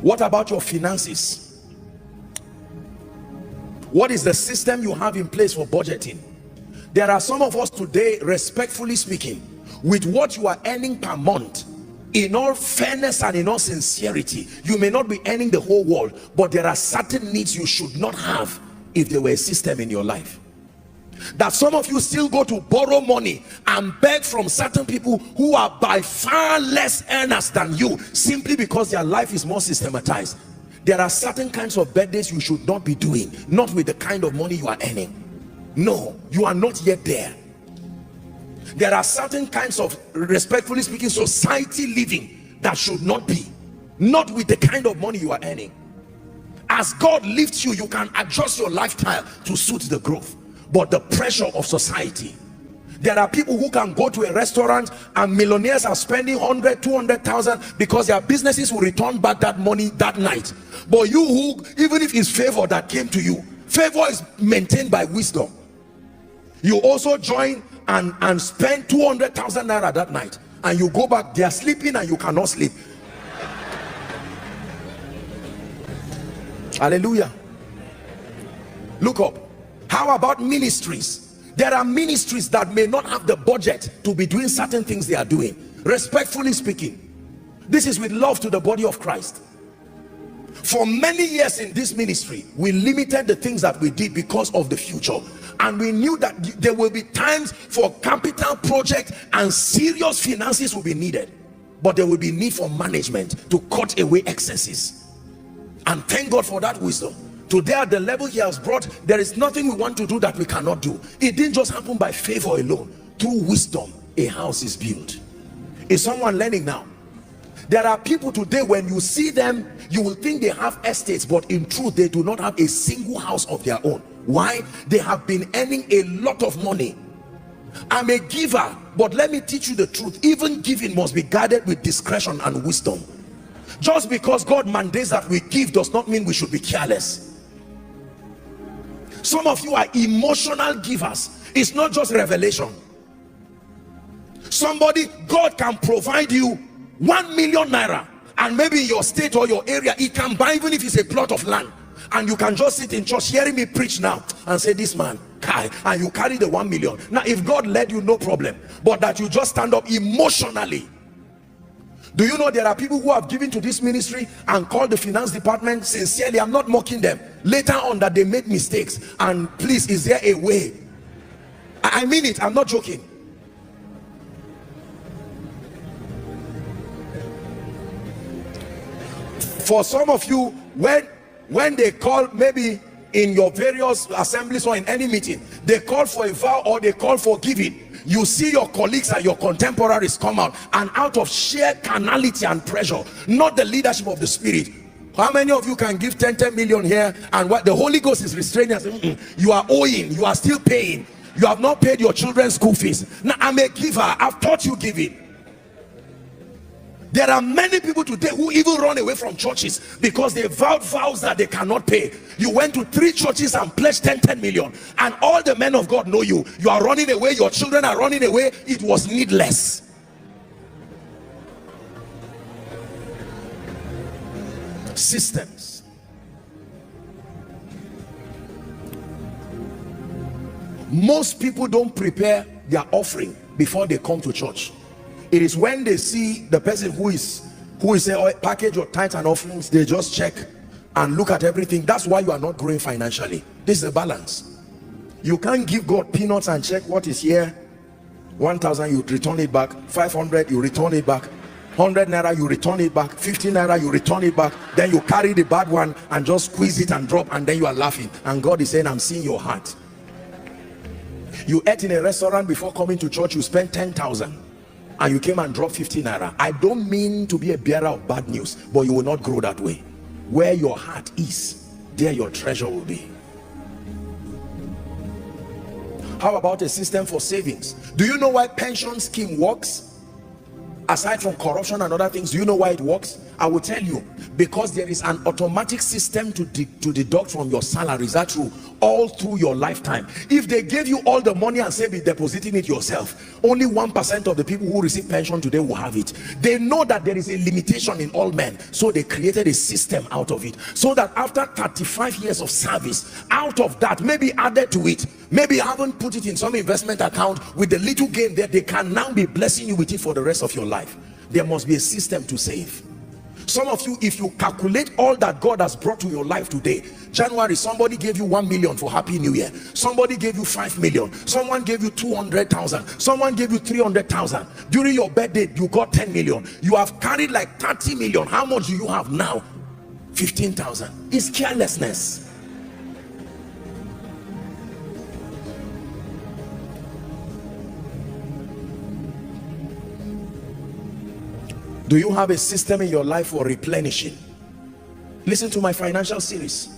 What about your finances? What is the system you have in place for budgeting? There are some of us today, respectfully speaking, with what you are earning per month, in all fairness and in all sincerity, you may not be earning the whole world, but there are certain needs you should not have if there were a system in your life. That some of you still go to borrow money and beg from certain people who are by far less earners than you, simply because their life is more systematized. There are certain kinds of birthdays you should not be doing, not with the kind of money you are earning. No, you are not yet there. There are certain kinds of, respectfully speaking, society living that should not be, not with the kind of money you are earning. As God lifts you, you can adjust your lifestyle to suit the growth, but the pressure of society. There are people who can go to a restaurant and millionaires are spending 100, 200,000 because their businesses will return back that money that night. But you who, even if it's favor that came to you, favor is maintained by wisdom. You also join and spend 200,000 naira that night, and you go back, they are sleeping and you cannot sleep. Hallelujah. Look up. How about ministries? There are ministries that may not have the budget to be doing certain things they are doing. Respectfully speaking, this is with love to the body of Christ. For many years in this ministry, we limited the things that we did because of the future, and we knew that there will be times for capital project and serious finances will be needed, but there will be need for management to cut away excesses. And thank God for that wisdom. Today, at the level he has brought, there is nothing we want to do that we cannot do. It didn't just happen by favor alone. Through wisdom, a house is built. Is someone learning now? There are people today, when you see them, you will think they have estates, but in truth they do not have a single house of their own. Why? They have been earning a lot of money. I'm a giver, but let me teach you the truth. Even giving must be guided with discretion and wisdom. Just because God mandates that we give does not mean we should be careless. Some of you are emotional givers. It's not just revelation. Somebody, God can provide you 1 million naira, and maybe in your state or your area, he can buy, even if it's a plot of land, and you can just sit in church hearing me preach now and say, this man, Kai, and you carry the 1 million. Now if God led you, no problem, but that you just stand up emotionally. Do you know there are people who have given to this ministry and called the finance department? Sincerely, I'm not mocking them, later on, that they made mistakes, and please, is there a way? I mean it, I'm not joking. For some of you, when they call, maybe in your various assemblies or in any meeting, they call for a vow or they call for giving, you see your colleagues and your contemporaries come out, and out of sheer carnality and pressure, not the leadership of the spirit. How many of you can give 10 million here, and what the Holy Ghost is restraining and saying, you are owing, you are still paying, you have not paid your children's school fees. Now I'm a giver, I've taught you giving. There are many people today who even run away from churches because they vowed vows that they cannot pay. You went to 3 churches and pledged 10 million, and all the men of God know you. You are running away, your children are running away. It was needless. Systems. Most people don't prepare their offering before they come to church. It is when they see the person who is a package or tithes and offerings, they just check and look at everything. That's why you are not growing financially. This is a balance. You can't give God peanuts and check what is here. 1,000, you return it back. 500, you return it back. 100 naira, you return it back. 50 naira, you return it back. Then you carry the bad one and just squeeze it and drop, and then you are laughing, and God is saying, I'm seeing your heart. You ate in a restaurant before coming to church, you spent 10,000 and you came and dropped 50 naira. I don't mean to be a bearer of bad news, but you will not grow that way. Where your heart is, there your treasure will be. How about a system for savings? Do you know why pension scheme works? Aside from corruption and other things, do you know why it works? I will tell you. Because there is an automatic system to deduct from your salary. Is that true? all through your lifetime. If they gave you all the money and say be depositing it yourself, only 1% of the people who receive pension today will have it. They know that there is a limitation in all men, so they created a system out of it, so that after 35 years of service, out of that, maybe added to it, maybe haven't put it in some investment account, with the little gain there, they can now be blessing you with it for the rest of your life. There must be a system to save. Some of you, if you calculate all that God has brought to your life today, January, somebody gave you 1 million for Happy New Year, somebody gave you 5 million, someone gave you 200,000, someone gave you 300,000. During your birthday you got 10 million. You have carried like 30 million. How much do you have now? 15,000. It's carelessness. Do you have a system in your life for replenishing? Listen to my financial series.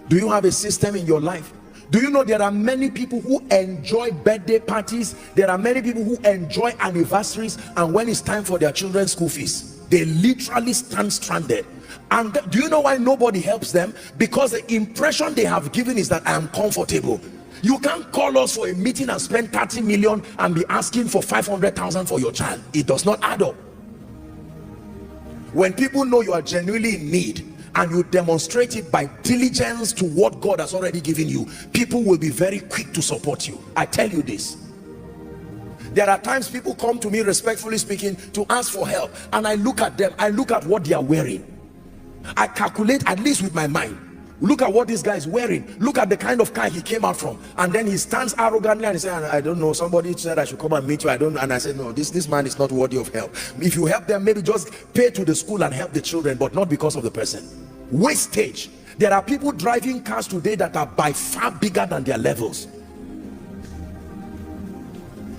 Do you have a system in your life? Do you know there are many people who enjoy birthday parties? There are many people who enjoy anniversaries, and when it's time for their children's school fees, they literally stand stranded. And do you know why nobody helps them? Because the impression they have given is that I am comfortable. You can't call us for a meeting and spend 30 million and be asking for 500,000 for your child. It does not add up. When people know you are genuinely in need and you demonstrate it by diligence to what God has already given you, people will be very quick to support you. I tell you this. There are times people come to me, respectfully speaking, to ask for help, and I look at them, I look at what they are wearing, I calculate, at least with my mind, look at what this guy is wearing, look at the kind of car he came out from, and then he stands arrogantly and he says, I don't know, somebody said I should come and meet you, I don't know. And I said, no, this man is not worthy of help. If you help them, maybe just pay to the school and help the children, but not because of the person. Wastage. There are people driving cars today that are by far bigger than their levels.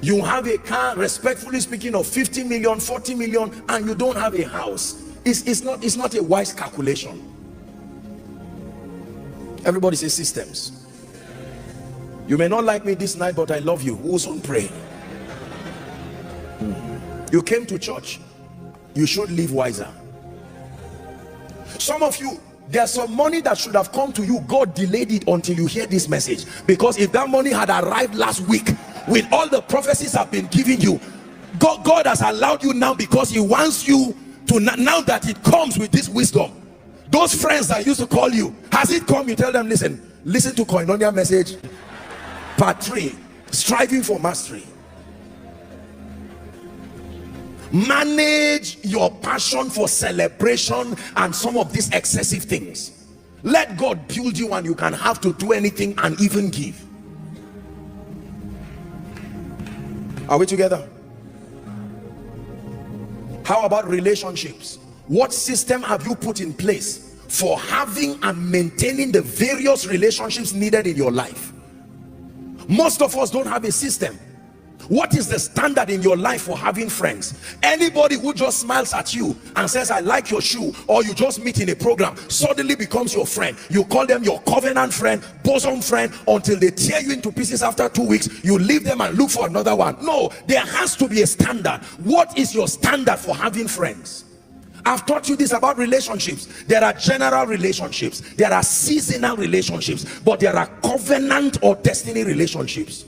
You have a car, respectfully speaking, of 50 million, 40 million, and you don't have a house. It's not a wise calculation. Everybody say systems. You may not like me this night, but I love you. Who's on pray? You came to church, you should live wiser. Some of you, there's some money that should have come to you. God delayed it until you hear this message, because if that money had arrived last week with all the prophecies I've been giving you, God has allowed you now because he wants you to, now that it comes with this wisdom. Those friends that used to call you, has it come? You tell them, listen to Koinonia message part 3, striving for mastery. Manage your passion for celebration and some of these excessive things. Let God build you and you can have to do anything and even give. Are we together? How about relationships? What system have you put in place for having and maintaining the various relationships needed in your life? Most of us don't have a system. What is the standard in your life for having friends? Anybody who just smiles at you and says I like your shoe, or you just meet in a program, suddenly becomes your friend. You call them your covenant friend, bosom friend, until they tear you into pieces after 2 weeks. You leave them and look for another one. No, there has to be a standard. What is your standard for having friends? I've taught you this about relationships. There are general relationships, there are seasonal relationships, but there are covenant or destiny relationships.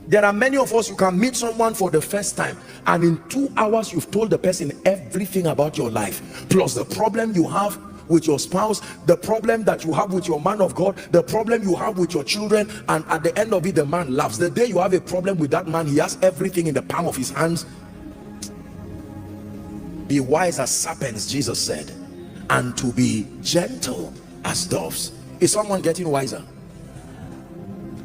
There are many of us, you can meet someone for the first time and in 2 hours you've told the person everything about your life, plus the problem you have with your spouse, the problem that you have with your man of God, the problem you have with your children, and at the end of it the man laughs. The day you have a problem with that man, he has everything in the palm of his hands. Be wise as serpents, Jesus said, and to be gentle as doves. Is someone getting wiser?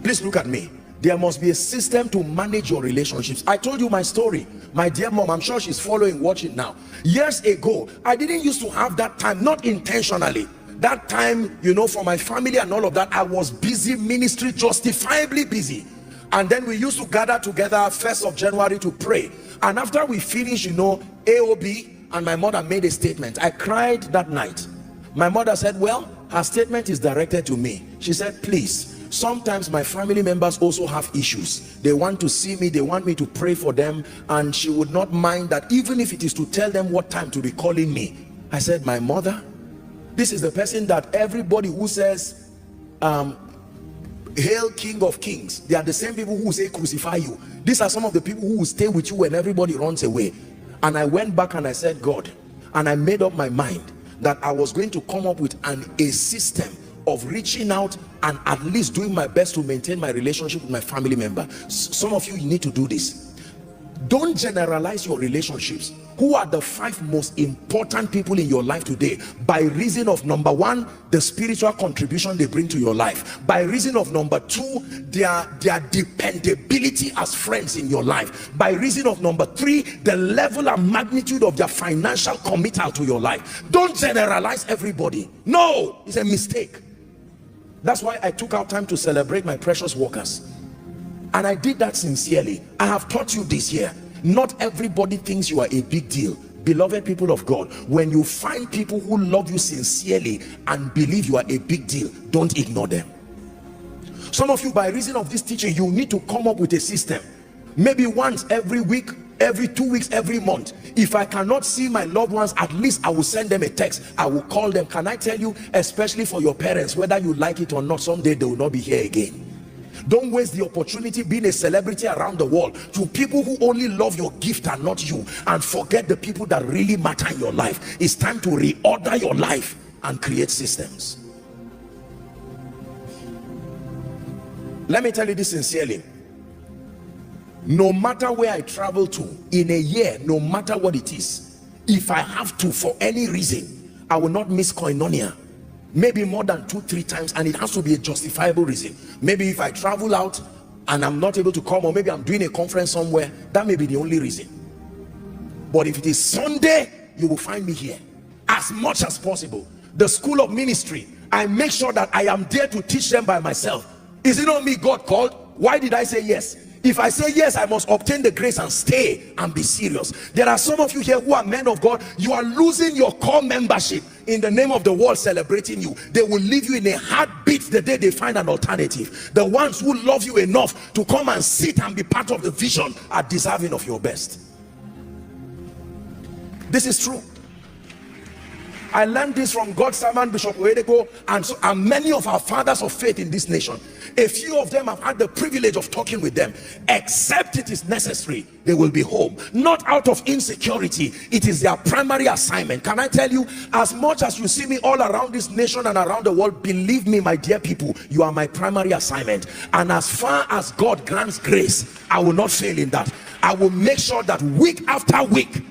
Please look at me. There must be a system to manage your relationships. I told you my story. My dear mom, I'm sure she's following, watching now. Years ago, I didn't used to have that time, not intentionally. That time, you know, for my family and all of that, I was busy ministry, justifiably busy. And then we used to gather together 1st of January to pray. And after we finished, you know, AOB, and my mother made a statement. I cried that night. My mother said, well, her statement is directed to me. She said, please, sometimes my family members also have issues. They want to see me, they want me to pray for them, and she would not mind that, even if it is to tell them what time to be calling me. I said, my mother, this is the person that everybody who says Hail King of Kings. They are the same people who say crucify you. These are some of the people who will stay with you when everybody runs away. And I went back and I said, God, and I made up my mind that I was going to come up with a system of reaching out and at least doing my best to maintain my relationship with my family member. Some of you need to do this. Don't generalize your relationships. Who are the 5 most important people in your life today? By reason of number 1, the spiritual contribution they bring to your life. By reason of number 2, their dependability as friends in your life. By reason of number 3, the level and magnitude of their financial committal to your life. Don't generalize everybody. No, it's a mistake. That's why I took out time to celebrate my precious workers. And I did that sincerely. I have taught you this year. Not everybody thinks you are a big deal. Beloved people of God, when you find people who love you sincerely and believe you are a big deal, don't ignore them. Some of you, by reason of this teaching, you need to come up with a system. Maybe once every week, every 2 weeks, every month. If I cannot see my loved ones, at least I will send them a text. I will call them. Can I tell you, especially for your parents, whether you like it or not, someday they will not be here again. Don't waste the opportunity being a celebrity around the world to people who only love your gift and not you, and forget the people that really matter in your life. It's time to reorder your life and create systems. Let me tell you this sincerely. No matter where I travel to in a year, no matter what it is, if I have to, for any reason, I will not miss koinonia. Maybe more than 2-3 times, and it has to be a justifiable reason. Maybe if I travel out and I'm not able to come, or maybe I'm doing a conference somewhere, that may be the only reason. But if it is Sunday, you will find me here as much as possible. The school of ministry, I make sure that I am there to teach them by myself. Is it not me God called? Why did I say yes? If I say yes, I must obtain the grace and stay and be serious. There are some of you here who are men of God. You are losing your core membership in the name of the world celebrating you. They will leave you in a heartbeat the day they find an alternative. The ones who love you enough to come and sit and be part of the vision are deserving of your best. This is true. I learned this from God's servant Bishop Oedeko, and many of our fathers of faith in this nation. A few of them have had the privilege of talking with them. Except it is necessary, they will be home. Not out of insecurity. It is their primary assignment. Can I tell you, as much as you see me all around this nation and around the world, believe me, my dear people, you are my primary assignment. And as far as God grants grace, I will not fail in that. I will make sure that week after week,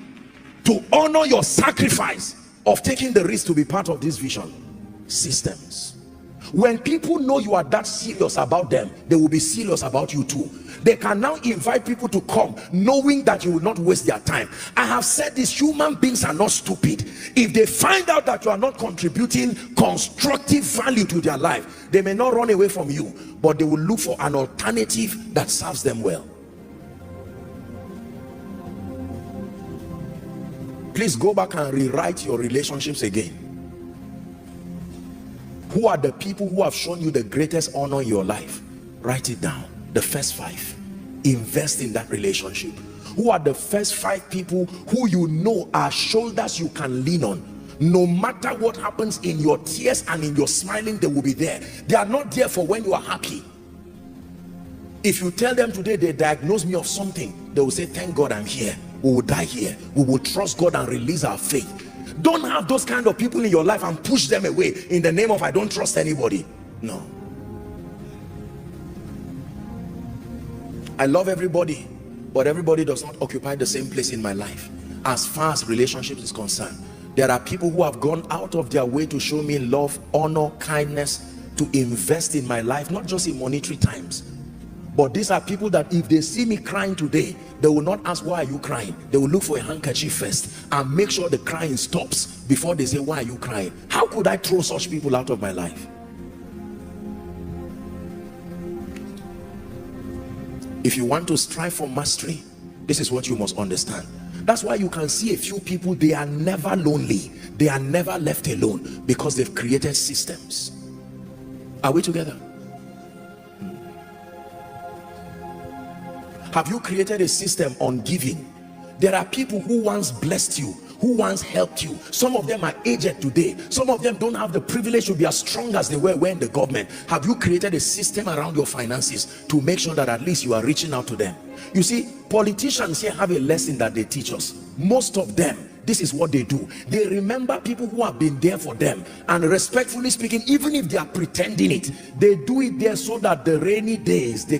to honor your sacrifice of taking the risk to be part of this vision. Systems. When people know you are that serious about them, they will be serious about you too. They can now invite people to come knowing that you will not waste their time. I have said this: human beings are not stupid. If they find out that you are not contributing constructive value to their life, they may not run away from you, but they will look for an alternative that serves them well. Please go back and rewrite your relationships again. Who are the people who have shown you the greatest honor in your life? Write it down. The first 5. Invest in that relationship. Who are the first 5 people who you know are shoulders you can lean on? No matter what happens in your tears and in your smiling, they will be there. They are not there for when you are happy. If you tell them today they diagnose me of something, they will say, thank God I'm here. We will die here. We will trust God and release our faith. Don't have those kind of people in your life and push them away in the name of I don't trust anybody. No. I love everybody, but everybody does not occupy the same place in my life. As far as relationships is concerned, there are people who have gone out of their way to show me love, honor, kindness, to invest in my life, not just in monetary times. But these are people that if they see me crying today, they will not ask, why are you crying? They will look for a handkerchief first and make sure the crying stops before they say, why are you crying? How could I throw such people out of my life? If you want to strive for mastery, this is what you must understand. That's why you can see a few people, they are never lonely. They are never left alone because they've created systems. Are we together? Have you created a system on giving? There are people who once blessed you, who once helped you. Some of them are aged today. Some of them don't have the privilege to be as strong as they were when the government. Have you created a system around your finances to make sure that at least you are reaching out to them? You see, politicians here have a lesson that they teach us. Most of them, this is what they do. They remember people who have been there for them, and respectfully speaking, even if they are pretending it, they do it there so that the rainy days, the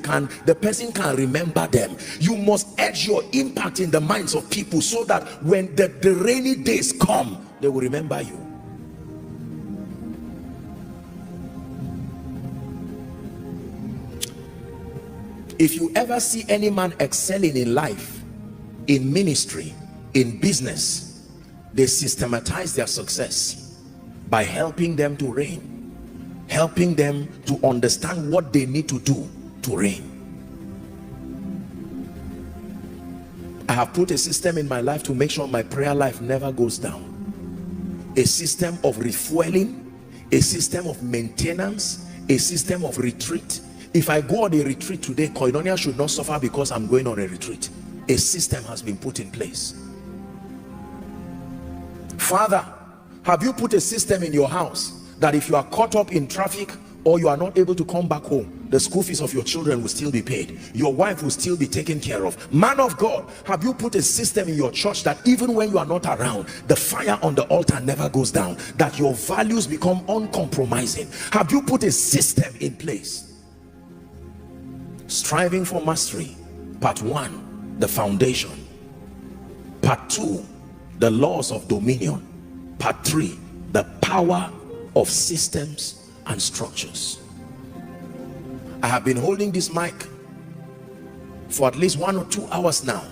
person can remember them. You must edge your impact in the minds of people so that when the rainy days come, they will remember you. If you ever see any man excelling in life, in ministry, in business, they systematize their success by helping them to reign, helping them to understand what they need to do to reign. I have put a system in my life to make sure my prayer life never goes down. A system of refueling, a system of maintenance, a system of retreat. If I go on a retreat today, Koinonia should not suffer because I'm going on a retreat. A system has been put in place. Father, have you put a system in your house that if you are caught up in traffic or you are not able to come back home, the school fees of your children will still be paid, your wife will still be taken care of? Man of God, have you put a system in your church that even when you are not around, the fire on the altar never goes down, that your values become uncompromising? Have you put a system in place? Striving for mastery, part 1, the foundation. Part 2, the laws of dominion. Part 3, the power of systems and structures. I have been holding this mic for at least 1 or 2 hours now,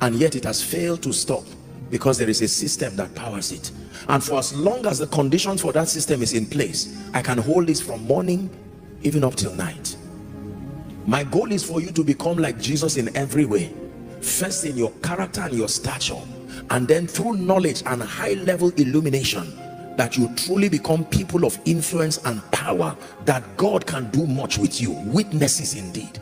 and yet it has failed to stop because there is a system that powers it. And for as long as the conditions for that system is in place, I can hold this from morning even up till night. My goal is for you to become like Jesus in every way. First in your character and your stature, and then through knowledge and high level illumination, that you truly become people of influence and power, that God can do much with you. Witnesses indeed.